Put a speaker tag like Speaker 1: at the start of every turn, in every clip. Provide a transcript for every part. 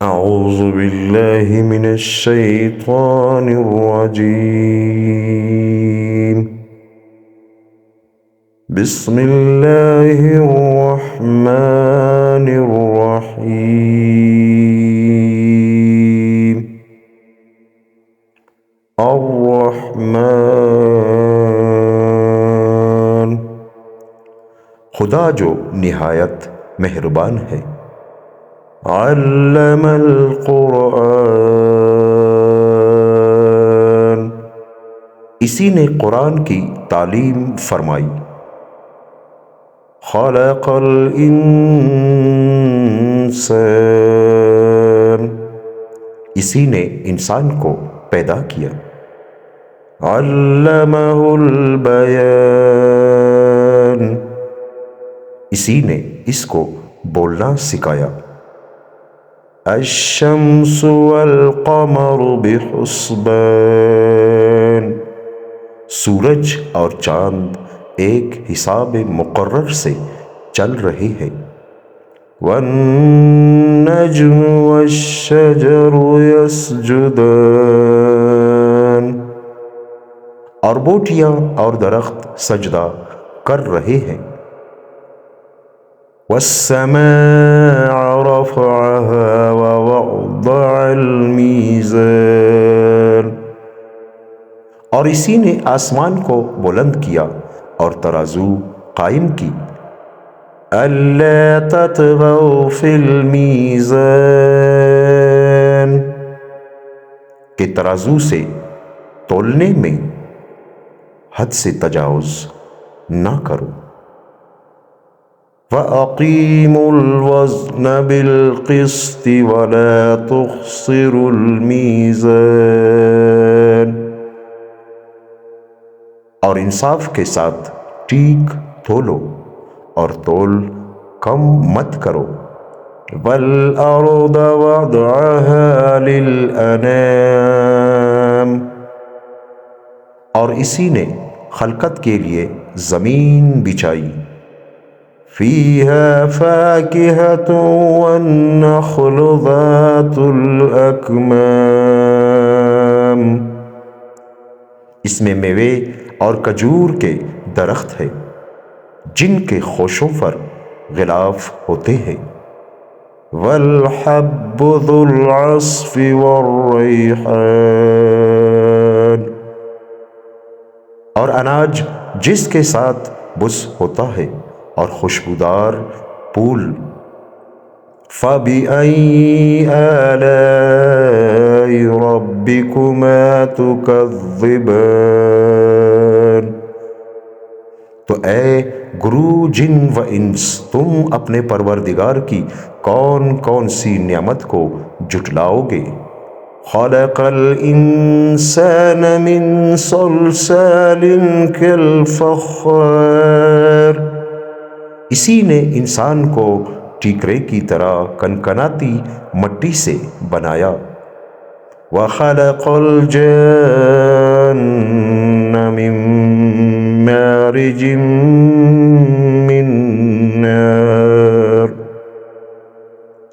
Speaker 1: أعوذ بالله من الشيطان الرجيم. بسم الله الرحمن الرحيم. الرحمن، خدا جو نہایت مہربان ہے. علم القرآن، اسی نے قرآن کی تعلیم فرمائی. خلق الانسان، اسی نے انسان کو پیدا کیا. علمہ البیان، اسی نے اس کو بولنا سکھایا. الشمس والقمر بحسبان، سورج اور چاند ایک حساب مقرر سے چل رہے ہیں. والنجم والشجر يسجدان، اور بوٹیاں اور درخت سجدہ کر رہے ہیں. والسماء رفعها ووضع الميزان، اور اسی نے آسمان کو بلند کیا اور ترازو قائم کی. الا تطغوا فی المیزان، کہ ترازو سے تولنے میں حد سے تجاوز نہ کرو. وَأَقِيمُوا الْوَزْنَ بِالْقِسْطِ وَلَا تُخْسِرُوا الْمِيزَانَ، اور انصاف کے ساتھ ٹھیک تولو اور تول کم مت کرو. وَالْأَرْضَ وَضَعَهَا لِلْأَنَامِ، اور اسی نے خلقت کے لیے زمین بچھائی. فِيهَا فَاكِهَةٌ وَالنَّخْلُ ذَاتُ الْأَكْمَامِ، اس میں میوے اور کھجور کے درخت ہے جن کے خوشوں پر غلاف ہوتے ہیں. وَالْحَبُّ ذُو الْعَصْفِ وَالرَّيْحَانُ، اور اناج جس کے ساتھ بس ہوتا ہے اور خوشبودار پھول. فَبِأَيِّ آلَاءِ رَبِّكُمَا تُكَذِّبَانِ، تو اے گرو جن و انس، تم اپنے پروردگار کی کون کون سی نعمت کو جھٹلاؤ گے. خلق الانسان من صلصال كالفخار، اسی نے انسان کو ٹیکرے کی طرح کنکناتی مٹی سے بنایا. وَخَلَقَ الْجَانَّ مِن مَارِجٍ مِّن نَارٍ،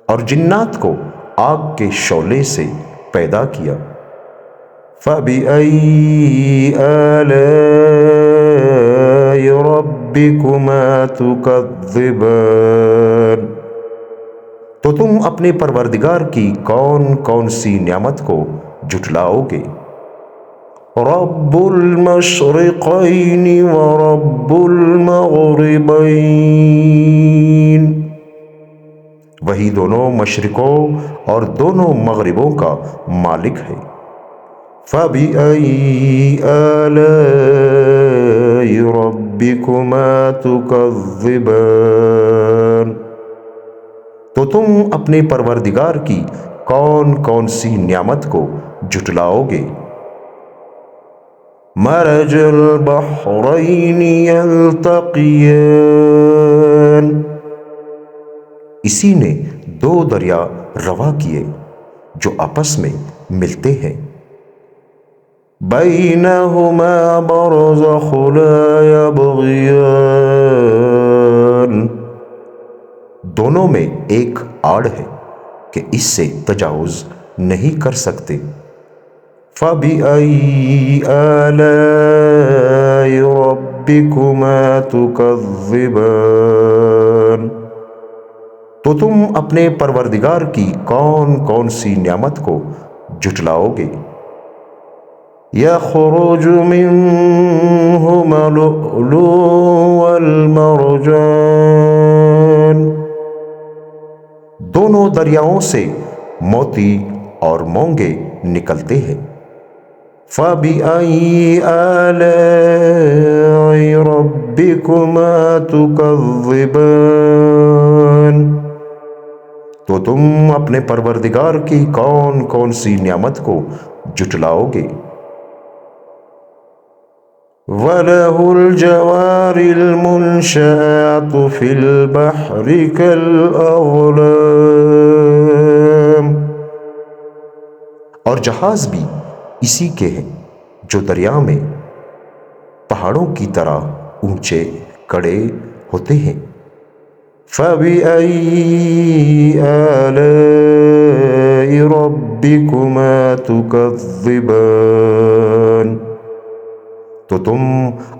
Speaker 1: اور جنات کو آگ کے شعلے سے پیدا کیا. فَبِأَيِّ آلَاءِ رَبِّكُمَا تُكَذِّبَانِ، تو تم اپنے پروردگار کی کون کون سی نعمت کو جھٹلاؤ گے. رب المشرقین ورب المغربین، وہی دونوں مشرقوں اور دونوں مغربوں کا مالک ہے. فَبِأَيِّ آلَاءِ رَبِّكُمَا تُكَذِّبَانِ، تو تم اپنے پروردگار کی کون کون سی نعمت کو جھٹلاؤ گے. مرج البحرین یلتقیان، اسی نے دو دریا روا کیے جو آپس میں ملتے ہیں. بینہما برزخ لا یبغیان، دونوں میں ایک آڑ ہے کہ اس سے تجاوز نہیں کر سکتے۔ فَبِأَيِّ آلَاءِ رَبِّكُمَا تُكَذِّبَانِ، تو تم اپنے پروردگار کی کون کون سی نعمت کو جھٹلاؤ گے؟ يَخْرُجُ مِنْهُمَا اللُّؤْلُؤُ وَالْمَرْجَانُ، دونوں دریاؤں سے موتی اور مونگے نکلتے ہیں۔ فَبِأَيِّ آلَاءِ رَبِّكُمَا تُكَذِّبَانِ، تو تم اپنے پروردگار کی کون کون سی نعمت کو جھٹلاؤ گے؟ وَلَهُ الْجَوَارِ الْمُنشَآتُ فِي الْبَحْرِ كَالْأَعْلَامِ، اور جہاز بھی اسی کے ہیں جو دریا میں پہاڑوں کی طرح اونچے کڑے ہوتے ہیں۔ فَبِأَيِّ آلَاءِ رَبِّكُمَا تُكَذِّبَانِ، تو تم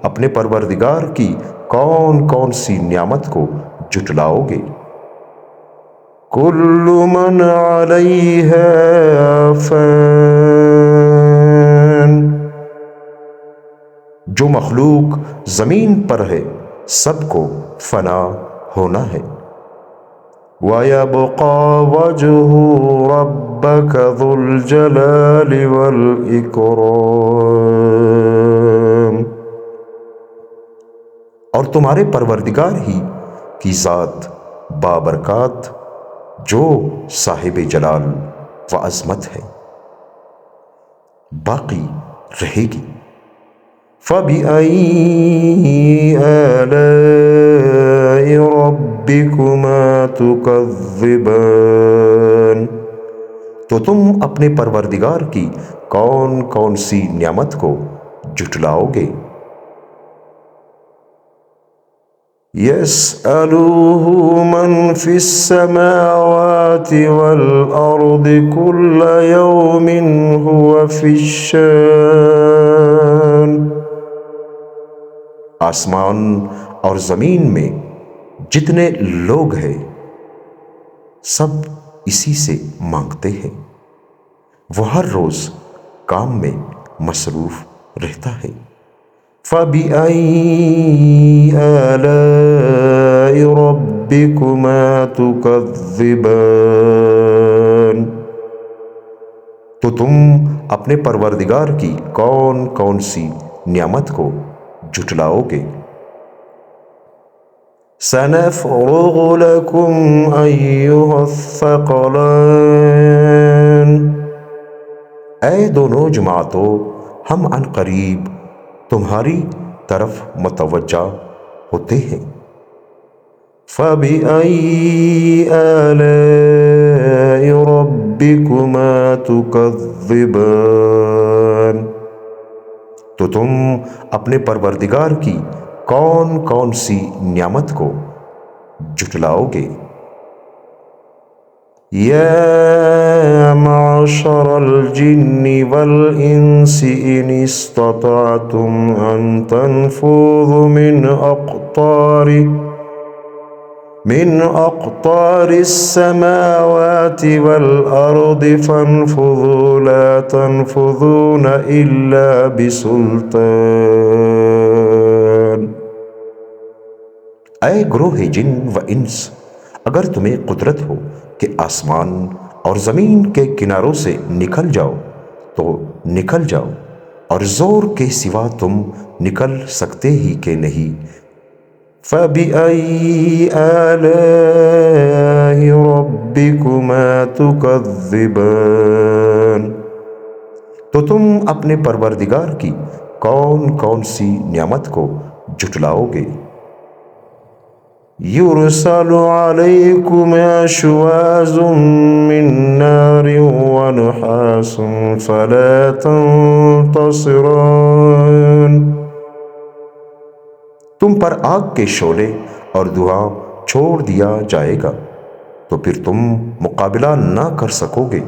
Speaker 1: اپنے پروردگار کی کون کون سی نعمت کو جھٹلاؤ گے؟ كُلُّ مَنْ عَلَيْهَا فَانٍ، جو مخلوق زمین پر ہے سب کو فنا ہونا ہے۔ وَيَبْقَى وَجْهُ رَبَّكَ ذُو الْجَلَالِ وَالْإِكْرَامِ، اور تمہارے پروردگار ہی کی ذات بابرکات جو صاحب جلال و عظمت ہے باقی رہے گی۔ فَبِأَيِّ آلَاءِ رَبِّكُمَا تُكَذِّبَانِ، تو تم اپنے پروردگار کی کون کون سی نعمت کو جھٹلاؤ گے؟ يَسْأَلُهُ مَنْ فِي السَّمَاوَاتِ وَالْأَرْضِ كُلَّ يَوْمٍ هُوَ فِي الشَّانِ، آسمان اور زمین میں جتنے لوگ ہیں سب اسی سے مانگتے ہیں، وہ ہر روز کام میں مصروف رہتا ہے۔ فَبِأَيِّ آلَاءِ رَبِّكُمَا تُكَذِّبَانِ، تو تم اپنے پروردگار کی کون کون سی نعمت کو جھٹلاؤ گے؟ سَنَفْرُغُ لَكُمْ أَيُّهَ الثَّقَلَانِ، اے دونوں جماعتوں ہم عن قریب تمہاری طرف متوجہ ہوتے ہیں۔ فَبِأَيِّ آلَاءِ رَبِّكُمَا تُكَذِّبَانِ، تو تم اپنے پروردگار کی کون کون سی نعمت کو جھٹلاؤ گے؟ يَا مَعْشَرَ الْجِنِّ وَالْإِنسِ إِنِ اسْتَطَعْتُمْ أَن تَنفُذُوا مِنْ أَقْطَارِ السَّمَاوَاتِ وَالْأَرْضِ فَانفُذُوا لَا تَنفُذُونَ إِلَّا بِسُلْطَانٍ، اے گروہ جن و انس، اگر تمہیں قدرت ہو کہ آسمان اور زمین کے کناروں سے نکل جاؤ تو نکل جاؤ، اور زور کے سوا تم نکل سکتے ہی کہ نہیں۔ فَبِأَيِّ آلَاءِ رَبِّكُمَا تُكَذِّبَانِ، تو تم اپنے پروردگار کی کون کون سی نعمت کو جھٹلاؤ گے؟ يُرْسَلُ عَلَيْكُمْ شُوَاظٌ مِّن نَّارٍ وَنُحَاسٌ فَلَا تَنتَصِرَانِ، تم پر آگ کے شعلے اور دھواں چھوڑ دیا جائے گا، تو پھر تم مقابلہ نہ کر سکو گے۔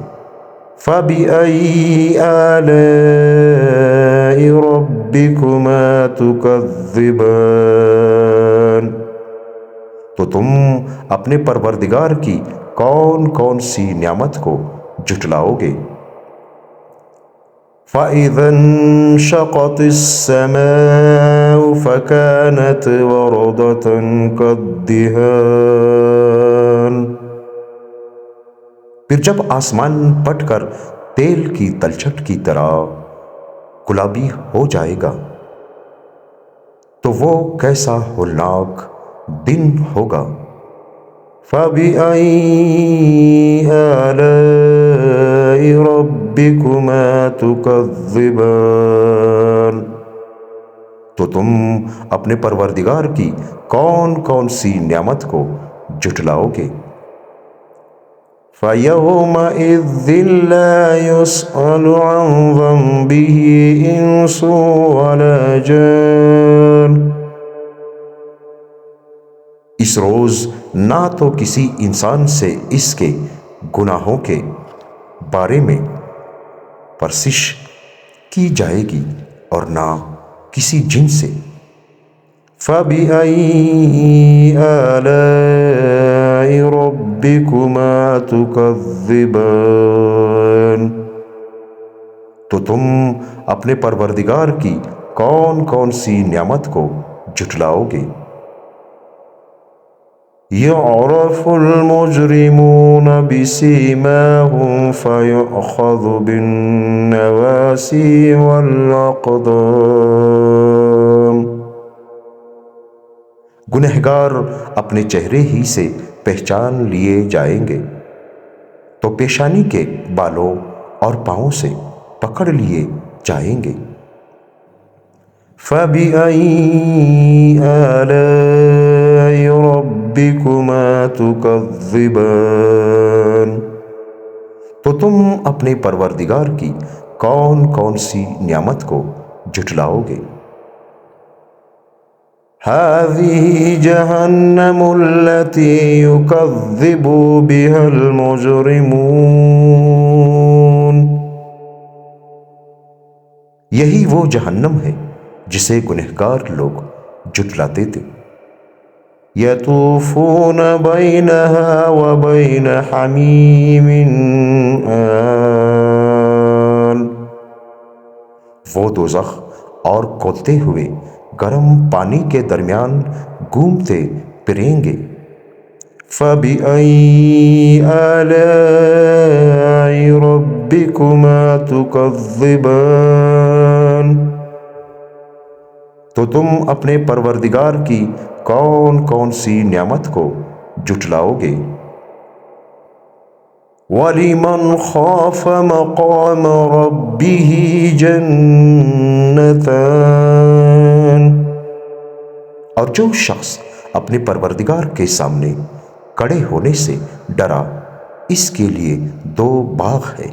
Speaker 1: فَبِأَيِّ آلَاءِ رَبِّكُمَا تُكَذِّبَانِ، تو تم اپنے پروردگار کی کون کون سی نعمت کو جھٹلاؤ گے۔ فَإِذَا انشَقَّتِ السَّمَاءُ فَكَانَتْ وَرْدَةً كَالدِّهَانِ، پھر جب آسمان پھٹ کر تیل کی تلچھٹ کی طرح گلابی ہو جائے گا تو وہ کیسا ہولناک دن ہوگا۔ فَبِأَيِّ آلَاءِ رَبِّكُمَا تُكَذِّبَانِ، تو تم اپنے پروردگار کی کون کون سی نعمت کو جھٹلاؤ گے۔ فَيَوْمَئِذٍ لَا يُسْأَلُ عَنْ ذَنبِهِ إِنسٌ وَلَا جَانٌ، اس روز نہ تو کسی انسان سے اس کے گناہوں کے بارے میں پرسش کی جائے گی اور نہ کسی جن سے۔ فَبِأَيِّ آلَاءِ رَبِّكُمَا تُكَذِّبَانِ، تو تم اپنے پروردگار کی کون کون سی نعمت کو جھٹلاؤ گے۔ يُعْرَفُ الْمُجْرِمُونَ بِسِيمَاهُمْ فَيُؤْخَذُ بِالنَّوَاصِي وَالْأَقْدَامِ، گنہگار اپنے چہرے ہی سے پہچان لیے جائیں گے تو پیشانی کے بالوں اور پاؤں سے پکڑ لیے جائیں گے۔ فَبِأَيِّ آلَاءِ رَبِّكُمَا تُكَذِّبَانِ، تو تم اپنے پروردگار کی کون کون سی نعمت کو جھٹلاؤ گے۔ هَذِهِ جَهَنَّمُ الَّتِي يُكَذِّبُ بِهَا الْمُجْرِمُونَ، یہی وہ جہنم ہے جسے گنہگار لوگ جھٹلاتے تھے۔ يَطُوفُونَ بَيْنَهَا وَبَيْنَ حَمِيمٍ آنٍ، وہ دوزخ اور کھولتے ہوئے گرم پانی کے درمیان گھومتے پھریں گے۔ فَبِأَيِّ آلَاءِ رَبِّكُمَا تُكَذِّبَانِ، تو تم اپنے پروردگار کی کون کون سی نعمت کو جھٹلاؤ گے۔ وَلِمَنْ خَافَ مَقَامَ رَبِّهِ جَنَّتَانِ، اور جو شخص اپنے پروردگار کے سامنے کھڑے ہونے سے ڈرا اس کے لیے دو باغ ہے۔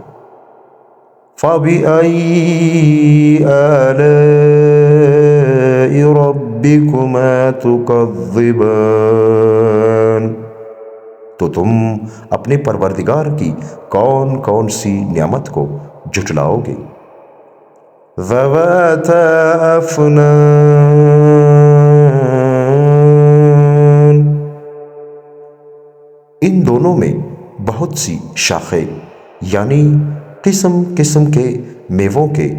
Speaker 1: فَبِأَيِّ آلَاءِ رَبِّكُمَا تُكَذِّبَانِ، تو تم اپنے پروردگار کی کون کون سی نعمت کو جھٹلاؤ گے۔ ذَوَاتَا أَفْنَانٍ، ان دونوں میں بہت سی شاخیں یعنی قسم قسم کے میووں کے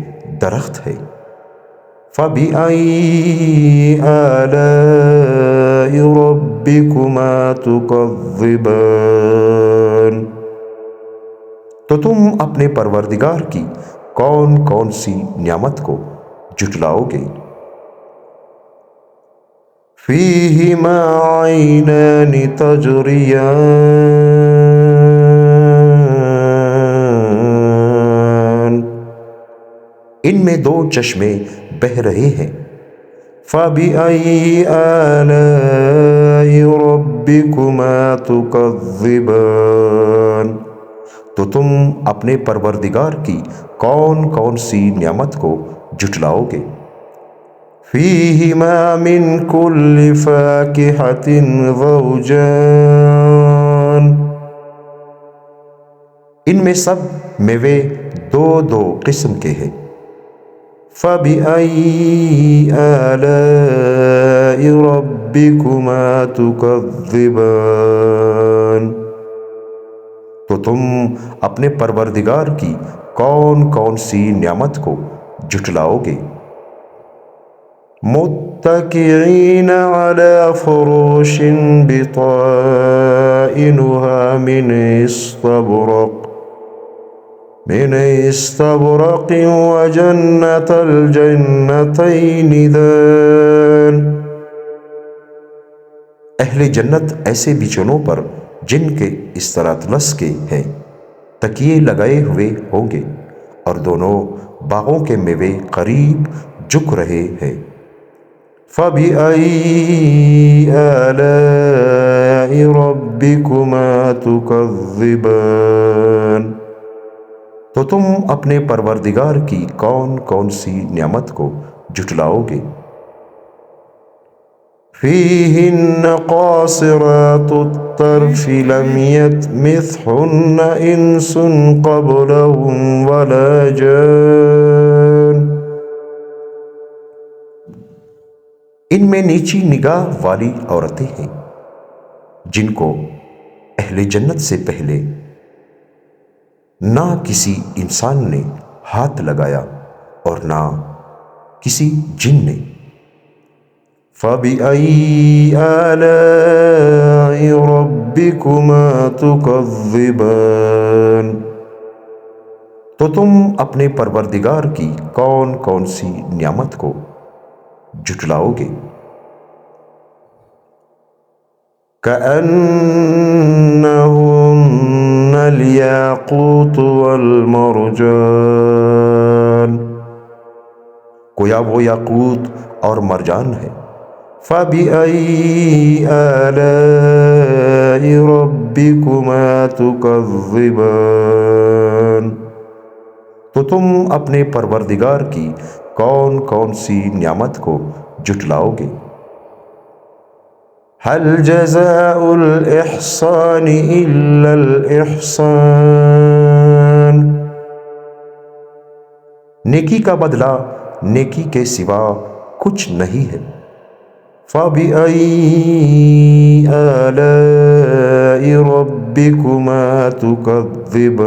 Speaker 1: درخت ہے۔ فَبِأَيِّ آلَاءِ رَبِّكُمَا تُكَذِّبَانِ، تو تم اپنے پروردگار کی کون کون سی نعمت کو جھٹلاؤ گے۔ فِيهِمَا عَيْنَانِ تَجْرِيَانِ، ان میں دو چشمے بہہ رہے ہیں۔ فَبِأَيِّ آلَاءِ رَبِّكُمَا تُكَذِّبَانِ، تو تم اپنے پروردگار کی کون کون سی نعمت کو جھٹلاؤ گے۔ فِيهِمَا مِن كُلِّ فَاكِهَةٍ زَوْجَانِ، ان میں سب میوے دو دو قسم کے ہیں۔ فَبِأَيِّ آلَاءِ رَبِّكُمَا تُكَذِّبَانِ، تو تم اپنے پروردگار کی کون کون سی نعمت کو جھٹلاؤ گے؟ متکئین علی فروش بطائنها من استبرق وجنت الجنتین دان، اہل جنت ایسے بچھونوں پر جن کے استراطلس کے ہیں تکیے لگائے ہوئے ہوں گے، اور دونوں باغوں کے میوے قریب جھک رہے ہیں۔ فَبِأَيِّ آلَاءِ رَبِّكُمَا تُكَذِّبَانِ، تو تم اپنے پروردگار کی کون کون سی نعمت کو جھٹلاؤ گے؟ فِيهِنَّ قَاصِرَاتُ الطَّرْفِ لَمْ يَطْمِثْهُنَّ إِنسٌ قَبْلَهُمْ وَلَا جَانٌ، ان میں نیچی نگاہ والی عورتیں ہیں جن کو اہل جنت سے پہلے نہ کسی انسان نے ہاتھ لگایا اور نہ کسی جن نے۔ فَبِأَيِّ آلَاءِ رَبِّكُمَا تُكَذِّبَانِ، تو تم اپنے پروردگار کی کون کون سی نعمت کو جھٹلاؤ گے؟ كَأَنَّهُنَّ الْيَاقُوتُ وَالْمَرْجَانُ، گویا وہ یاقوت اور مرجان ہے۔ فَبِأَيِّ آلَاءِ رَبِّكُمَا تُكَذِّبَانِ، تو تم اپنے پروردگار کی کون کون سی نعمت کو جھٹلاؤ گے؟ هَلْ جَزَاءُ الْإِحْسَانِ إِلَّا الْإِحْسَانُ، نیکی کا بدلہ نیکی کے سوا کچھ نہیں ہے۔ فَبِأَيِّ آلَاءِ رَبِّكُمَا تُكَذِّبَانِ،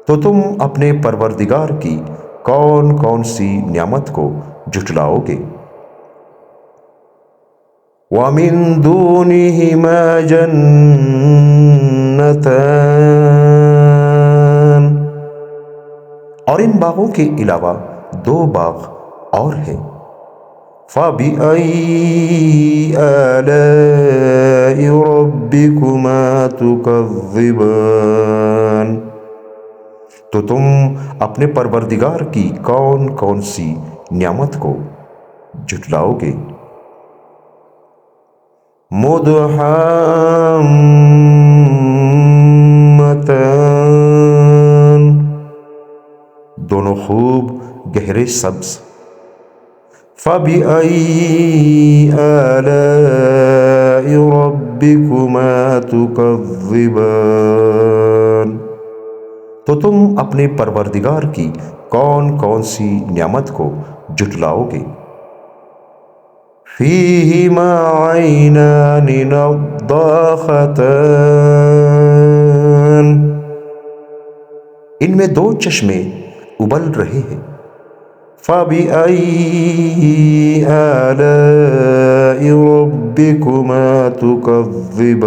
Speaker 1: تو تم اپنے پروردگار کی کون کون سی نعمت کو جھٹلاؤ گے؟ وَمِن دُونِهِمَا جَنَّتَانِ، اور ان باغوں کے علاوہ دو باغ اور ہیں۔ فَبِأَيِّ آلَاءِ رَبِّكُمَا تُكَذِّبَانِ، تو تم اپنے پروردگار کی کون کون سی نعمت کو جھٹلاؤ گے؟ مُدْحَامَّتَانِ، دونوں خوب گہرے سبز۔ فَبِأَيِّ آلَاءِ رَبِّكُمَا تُكَذِّبَانِ، تو تم اپنے پروردگار کی کون کون سی نعمت کو جھٹلاؤ گے؟ فِيهِمَا عَيْنَانِ نَضَّاخَتَانِ، ان میں دو چشمے ابل رہے ہیں۔ فَبِأَيِّ آلَاءِ رَبِّكُمَا تُكَذِّبَانِ،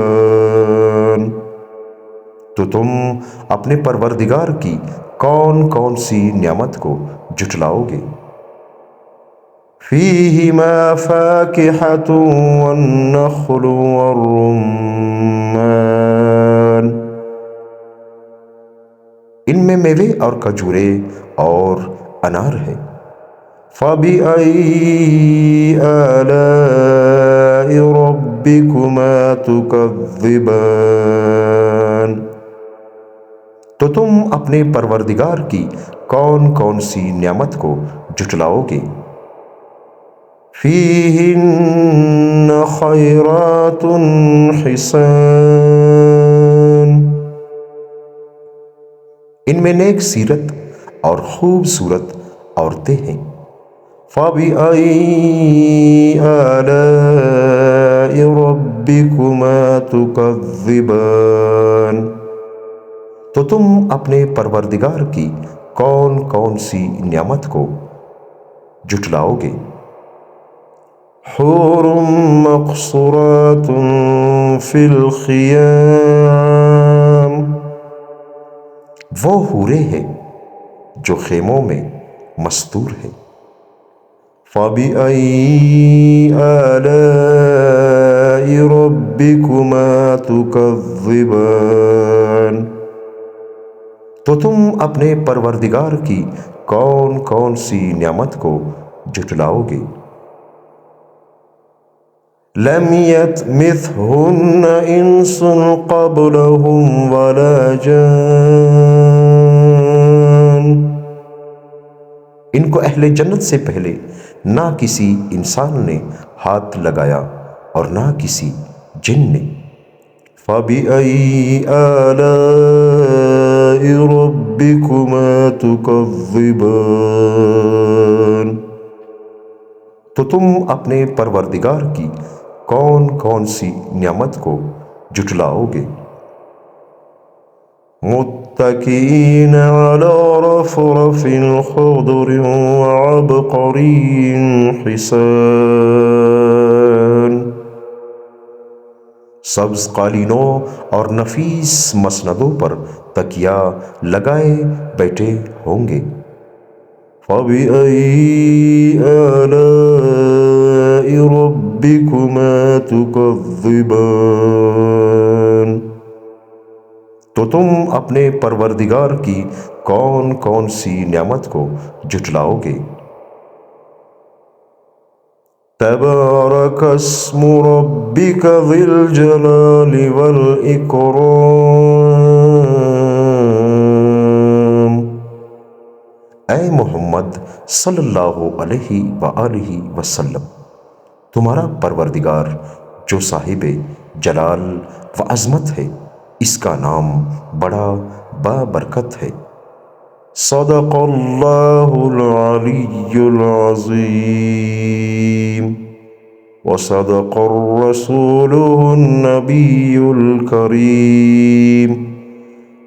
Speaker 1: تو تم اپنے پروردگار کی کون کون سی نعمت کو جھٹلاؤ گے؟ فِيهِمَا فَاكِهَةٌ وَالنَّخْلُ وَالرُّمَّانُ، ان میں میوے اور کھجورے اور انار ہے۔ فَبِأَيِّ آلَاءِ رَبِّكُمَا تُكَذِّبَانِ، تو تم اپنے پروردگار کی کون کون سی نعمت کو جھٹلاؤ گے؟ فِيهِنَّ خَيْرَاتٌ حِسَانٌ، ان میں نیک سیرت اور خوبصورت عورتیں ہیں۔ فَبِأَيِّ آلَاءِ رَبِّكُمَا تُكَذِّبَانِ، تو تم اپنے پروردگار کی کون کون سی نعمت کو جھٹلاؤ گے؟
Speaker 2: حور مقصورات فی الخیام،
Speaker 1: وہ حوریں ہیں جو خیموں میں مستور ہیں۔
Speaker 2: فَبِأَيِّ آلَاءِ رَبِّكُمَا تُكَذِّبَانِ،
Speaker 1: تو تم اپنے پروردگار کی کون کون سی نعمت کو جھٹلاؤ گے؟
Speaker 2: لم يطمثهن انس قبلهم ولا جان،
Speaker 1: ان کو اہل جنت سے پہلے نہ کسی انسان نے ہاتھ لگایا اور نہ کسی جن نے۔
Speaker 2: فَبِأَيِّ آلَاءِ رَبِّكُمَا تُكَذِّبَانِ،
Speaker 1: تو تم اپنے پروردگار کی کون کون سی نعمت کو جھٹلاؤ گے؟
Speaker 2: متكئين على رفرف خضر وعبقري حسان،
Speaker 1: سبز قالینوں اور نفیس مسندوں پر تکیہ لگائے بیٹھے ہوں گے۔
Speaker 2: فَبِأَيِّ آلَاءِ رَبِّكُمَا تُكَذِّبَانِ،
Speaker 1: تو تم اپنے پروردگار کی کون کون سی نعمت کو جھٹلاؤ گے؟
Speaker 2: تبارك اسم ربك ذي الجلال والإكرام،
Speaker 1: اے محمد صلی اللہ علیہ وآلہ وسلم، تمہارا پروردگار جو صاحب جلال و عظمت ہے، اس کا نام بڑا بابرکت ہے۔
Speaker 2: صدق اللہ العلی العظیم وصدق الرسول النبی الکریم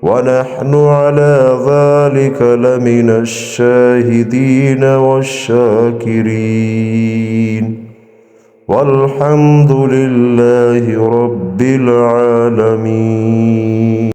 Speaker 2: ونحن على ذلك لمن الشاہدین والشاکرین والحمد للہ رب العالمین۔